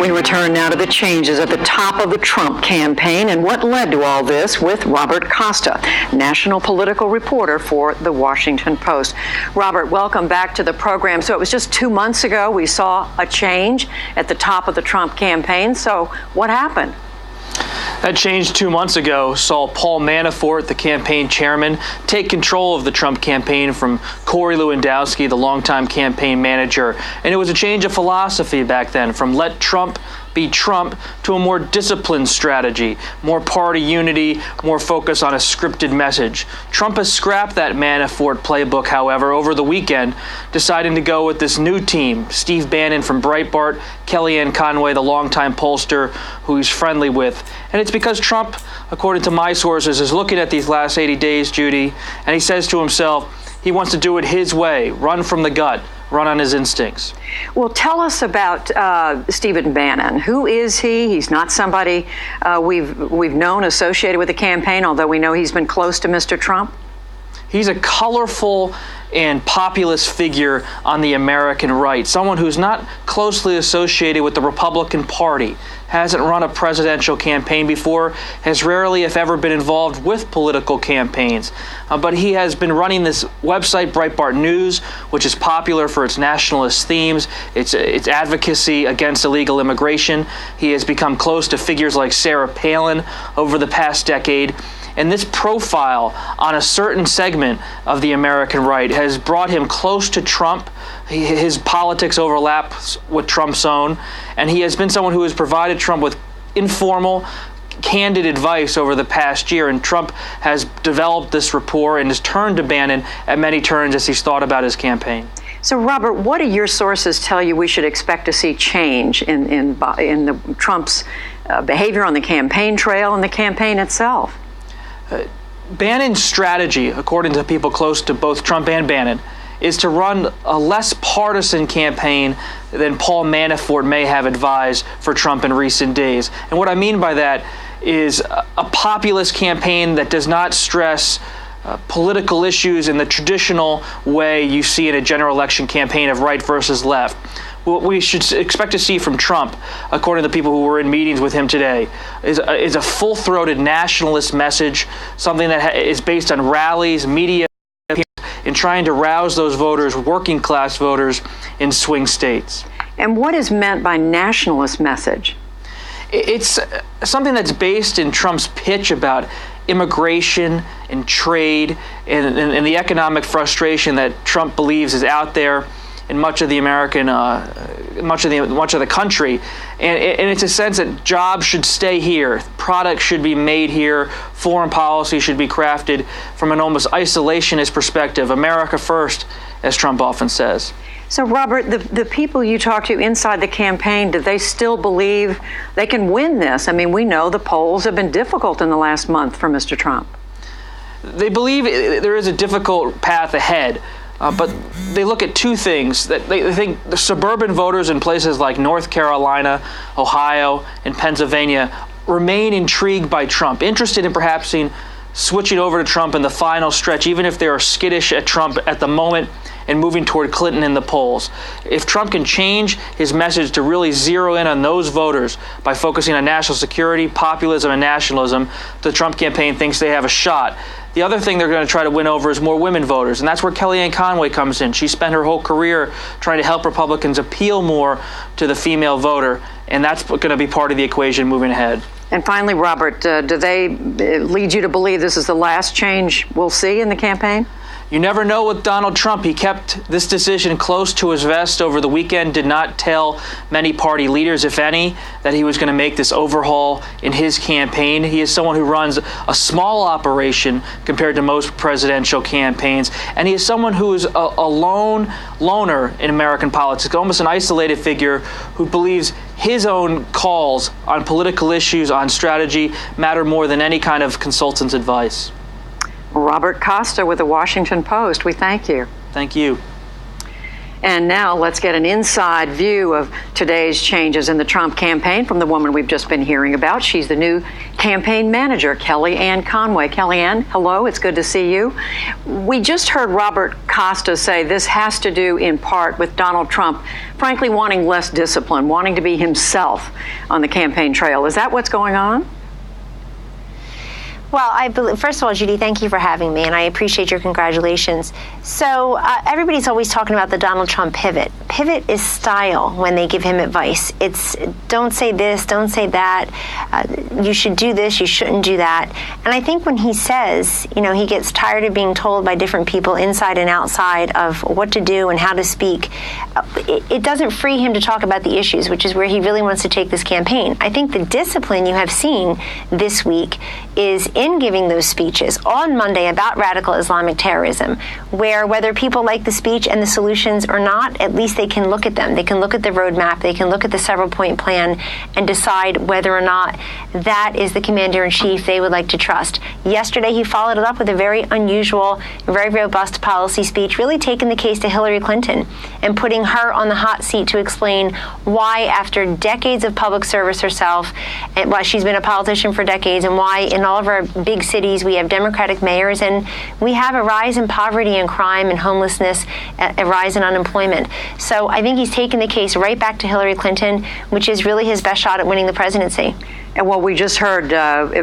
We return now to the changes at the top of the Trump campaign and what led to all this with Robert Costa, national political reporter for The Washington Post. Robert, welcome back to the program. So it was just 2 months ago we saw a change at the top of the Trump campaign. So what happened? That change 2 months ago saw Paul Manafort, the campaign chairman, take control of the Trump campaign from Corey Lewandowski, the longtime campaign manager. And it was a change of philosophy back then, from let Trump be Trump to a more disciplined strategy, more party unity, more focus on a scripted message. Trump has scrapped that Manafort playbook, however, over the weekend, deciding to go with this new team, Steve Bannon from Breitbart, Kellyanne Conway, the longtime pollster who he's friendly with. And it's because Trump, according to my sources, is looking at these last 80 days, Judy, and he says to himself, he wants to do it his way, run from the gut, run on his instincts. Well, tell us about Stephen Bannon. Who is he? He's not somebody we've known associated with the campaign, although we know he's been close to Mr. Trump. He's a colorful and populist figure on the American right, someone who's not closely associated with the Republican Party, hasn't run a presidential campaign before, has rarely, if ever, been involved with political campaigns. But he has been running this website, Breitbart News, which is popular for its nationalist themes, its advocacy against illegal immigration. He has become close to figures like Sarah Palin over the past decade. And this profile on a certain segment of the American right has brought him close to Trump. His politics overlap with Trump's own, and he has been someone who has provided Trump with informal, candid advice over the past year, and Trump has developed this rapport and has turned to Bannon at many turns as he's thought about his campaign. So, Robert, what do your sources tell you we should expect to see change in the Trump's behavior on the campaign trail and the campaign itself? Bannon's strategy, according to people close to both Trump and Bannon, is to run a less partisan campaign than Paul Manafort may have advised for Trump in recent days. And what I mean by that is a populist campaign that does not stress political issues in the traditional way you see in a general election campaign of right versus left. What we should expect to see from Trump, according to the people who were in meetings with him today, is a full-throated nationalist message, something that is based on rallies, media, in trying to rouse those voters, working-class voters, in swing states. And what is meant by nationalist message? It's something that's based in Trump's pitch about immigration and trade and the economic frustration that Trump believes is out there in much of the American, much of the country, and it's a sense that jobs should stay here, products should be made here, foreign policy should be crafted from an almost isolationist perspective, America first, as Trump often says. So, Robert, the people you talk to inside the campaign, do they still believe they can win this? I mean, we know the polls have been difficult in the last month for Mr. Trump. They believe there is a difficult path ahead. But they look at two things. That they think the suburban voters in places like North Carolina, Ohio, and Pennsylvania remain intrigued by Trump, interested in perhaps switching over to Trump in the final stretch, even if they are skittish at Trump at the moment and moving toward Clinton in the polls. If Trump can change his message to really zero in on those voters by focusing on national security, populism, and nationalism, the Trump campaign thinks they have a shot. The other thing they're going to try to win over is more women voters, and that's where Kellyanne Conway comes in. She spent her whole career trying to help Republicans appeal more to the female voter, and that's going to be part of the equation moving ahead. And finally, Robert, do they lead you to believe this is the last change we'll see in the campaign? You never know with Donald Trump. He kept this decision close to his vest over the weekend, did not tell many party leaders, if any, that he was going to make this overhaul in his campaign. He is someone who runs a small operation compared to most presidential campaigns, and he is someone who is a loner in American politics, almost an isolated figure who believes his own calls on political issues, on strategy, matter more than any kind of consultant's advice. Robert Costa with The Washington Post, we thank you. Thank you. And now let's get an inside view of today's changes in the Trump campaign from the woman we've just been hearing about. She's the new campaign manager, Kellyanne Conway. Kellyanne, hello, it's good to see you. We just heard Robert Costa say this has to do in part with Donald Trump, frankly, wanting less discipline, wanting to be himself on the campaign trail. Is that what's going on? Well, I believe, first of all, Judy, thank you for having me, and I appreciate your congratulations. So everybody's always talking about the Donald Trump pivot. Pivot is style when they give him advice. It's don't say this, don't say that, you should do this, you shouldn't do that. And I think when he says, you know, he gets tired of being told by different people inside and outside of what to do and how to speak, it doesn't free him to talk about the issues, which is where he really wants to take this campaign. I think the discipline you have seen this week is in giving those speeches on Monday about radical Islamic terrorism, where whether people like the speech and the solutions or not, at least they can look at them. They can look at the roadmap, they can look at the several-point plan and decide whether or not that is the commander-in-chief they would like to trust. Yesterday, he followed it up with a very unusual, very robust policy speech, really taking the case to Hillary Clinton and putting her on the hot seat to explain why, after decades of public service herself, and why she's been a politician for decades, and why in all of our big cities we have Democratic mayors and we have a rise in poverty and crime and homelessness, a rise in unemployment. So I think he's taken the case right back to Hillary Clinton, which is really his best shot at winning the presidency. And what we just heard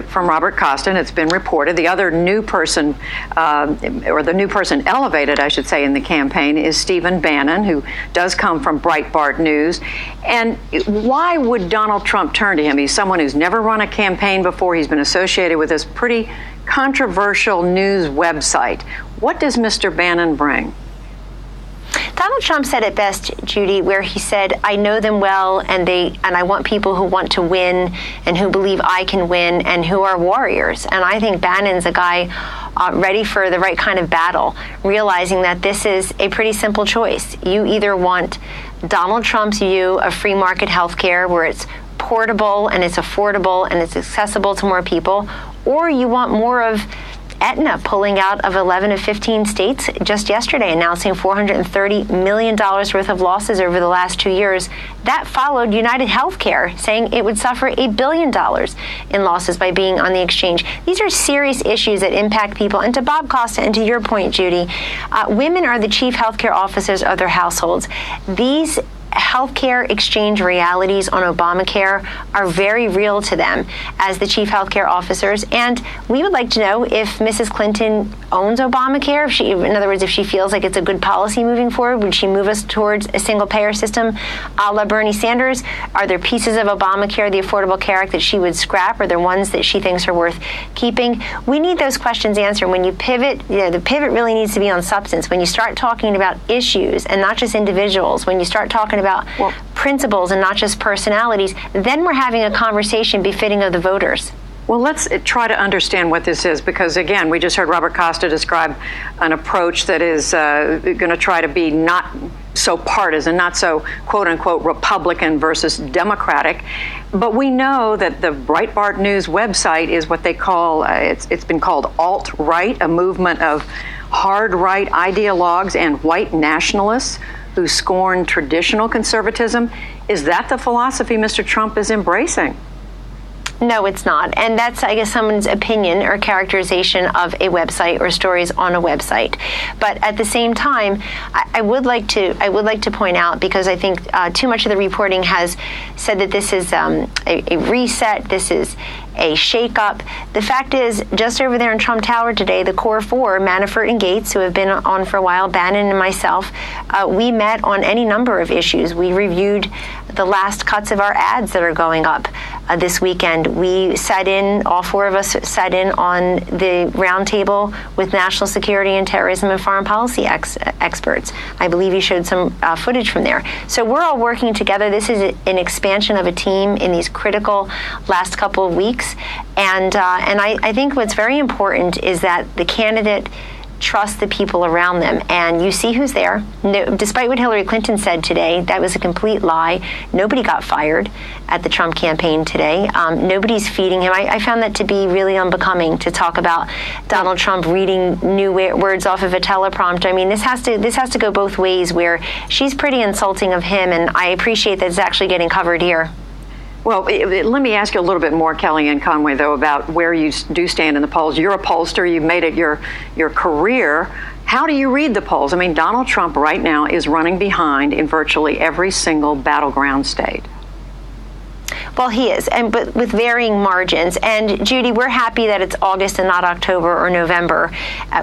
from Robert Costa, and it's been reported, the other new person, or the new person elevated, I should say, in the campaign is Stephen Bannon, who does come from Breitbart News. And why would Donald Trump turn to him? He's someone who's never run a campaign before. He's been associated with this pretty controversial news website. What does Mr. Bannon bring? Donald Trump said it best, Judy, where he said, I know them well, and I want people who want to win and who believe I can win and who are warriors. And I think Bannon's a guy ready for the right kind of battle, realizing that this is a pretty simple choice. You either want Donald Trump's view of free market health care, where it's portable and it's affordable and it's accessible to more people, or you want more of Aetna pulling out of 11 of 15 states just yesterday, announcing $430 million worth of losses over the last 2 years. That followed United Healthcare saying it would suffer $1 billion in losses by being on the exchange. These are serious issues that impact people. And to Bob Costa, and to your point, Judy, women are the chief healthcare officers of their households. These healthcare exchange realities on Obamacare are very real to them as the chief healthcare officers. And we would like to know if Mrs. Clinton owns Obamacare, in other words, if she feels like it's a good policy moving forward. Would she move us towards a single payer system a la Bernie Sanders? Are there pieces of Obamacare, the Affordable Care Act, that she would scrap? Are there ones that she thinks are worth keeping? We need those questions answered. When you pivot, the pivot really needs to be on substance. When you start talking about issues and not just individuals, when you start talking about principles and not just personalities, then we're having a conversation befitting of the voters. Well, let's try to understand what this is, because, again, we just heard Robert Costa describe an approach that is going to try to be not so partisan, not so, quote-unquote, Republican versus Democratic. But we know that the Breitbart News website is what they call, it's been called alt-right, a movement of hard-right ideologues and white nationalists who scorn traditional conservatism. Is that the philosophy Mr. Trump is embracing? No, it's not. And that's, I guess, someone's opinion or characterization of a website or stories on a website. But at the same time, I would like to point out, because I think too much of the reporting has said that this is a reset, this is a shakeup. The fact is, just over there in Trump Tower today, the core four, Manafort and Gates, who have been on for a while, Bannon and myself, we met on any number of issues. We reviewed the last cuts of our ads that are going up this weekend. We sat in, all four of us sat in on the roundtable with national security and terrorism and foreign policy experts. I believe you showed some footage from there. So we're all working together. This is an expansion of a team in these critical last couple of weeks. And I think what's very important is that the candidate trust the people around them. And you see who's there. No, despite what Hillary Clinton said today, that was a complete lie. Nobody got fired at the Trump campaign today. Nobody's feeding him. I found that to be really unbecoming to talk about Donald Trump reading new words off of a teleprompter. I mean, this has to go both ways, where she's pretty insulting of him, and I appreciate that it's actually getting covered here. Well, let me ask you a little bit more, Kellyanne Conway, though, about where you do stand in the polls. You're a pollster. You've made it your career. How do you read the polls? I mean, Donald Trump right now is running behind in virtually every single battleground state. Well, he is, but with varying margins. And Judy, we're happy that it's August and not October or November.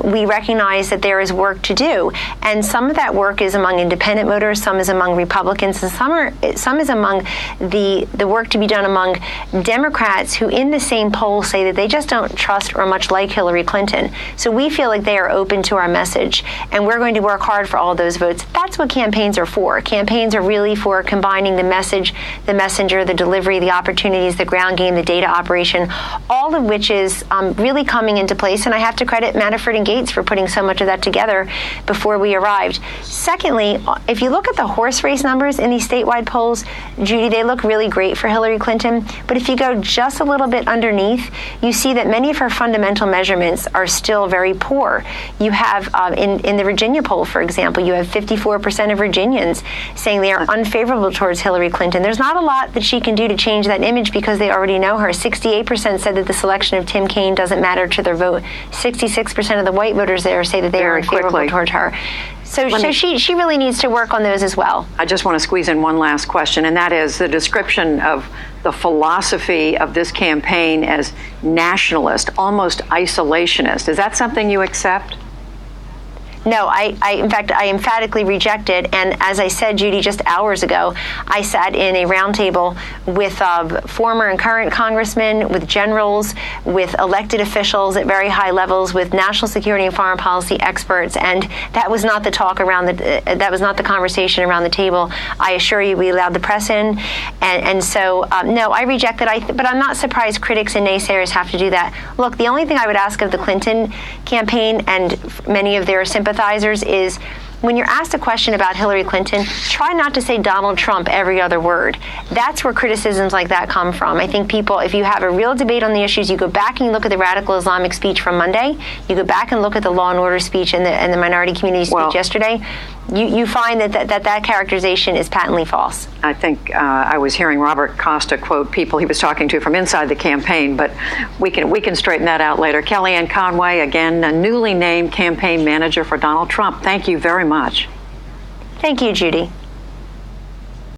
We recognize that there is work to do, and some of that work is among independent voters, some is among Republicans, and some is among the work to be done among Democrats who, in the same poll, say that they just don't trust or much like Hillary Clinton. So we feel like they are open to our message, and we're going to work hard for all those votes. That's what campaigns are for. Campaigns are really for combining the message, the messenger, the delivery, the opportunities, the ground game, the data operation, all of which is really coming into place. And I have to credit Manafort and Gates for putting so much of that together before we arrived. Secondly, if you look at the horse race numbers in these statewide polls, Judy, they look really great for Hillary Clinton. But if you go just a little bit underneath, you see that many of her fundamental measurements are still very poor. You have, in the Virginia poll, for example, you have 54% of Virginians saying they are unfavorable towards Hillary Clinton. There's not a lot that she can do to change that image because they already know her. 68% said that the selection of Tim Kaine doesn't matter to their vote. 66% of the white voters there say that they are unfavorable towards her. So she really needs to work on those as well. I just want to squeeze in one last question, and that is the description of the philosophy of this campaign as nationalist, almost isolationist. Is that something you accept? No, in fact, I emphatically reject it. And as I said, Judy, just hours ago, I sat in a roundtable with former and current congressmen, with generals, with elected officials at very high levels, with national security and foreign policy experts, and that was not the talk around that was not the conversation around the table. I assure you, we allowed the press in, and so no, I reject it. But I'm not surprised critics and naysayers have to do that. Look, the only thing I would ask of the Clinton campaign and many of their sympathizers is, when you're asked a question about Hillary Clinton, try not to say Donald Trump every other word. That's where criticisms like that come from. I think people, if you have a real debate on the issues, you go back and you look at the radical Islamic speech from Monday, you go back and look at the law and order speech and the minority community speech yesterday, you find that characterization is patently false. I think I was hearing Robert Costa quote people he was talking to from inside the campaign, but we can straighten that out later. Kellyanne Conway, again, a newly named campaign manager for Donald Trump. Thank you very much. Thank you, Judy.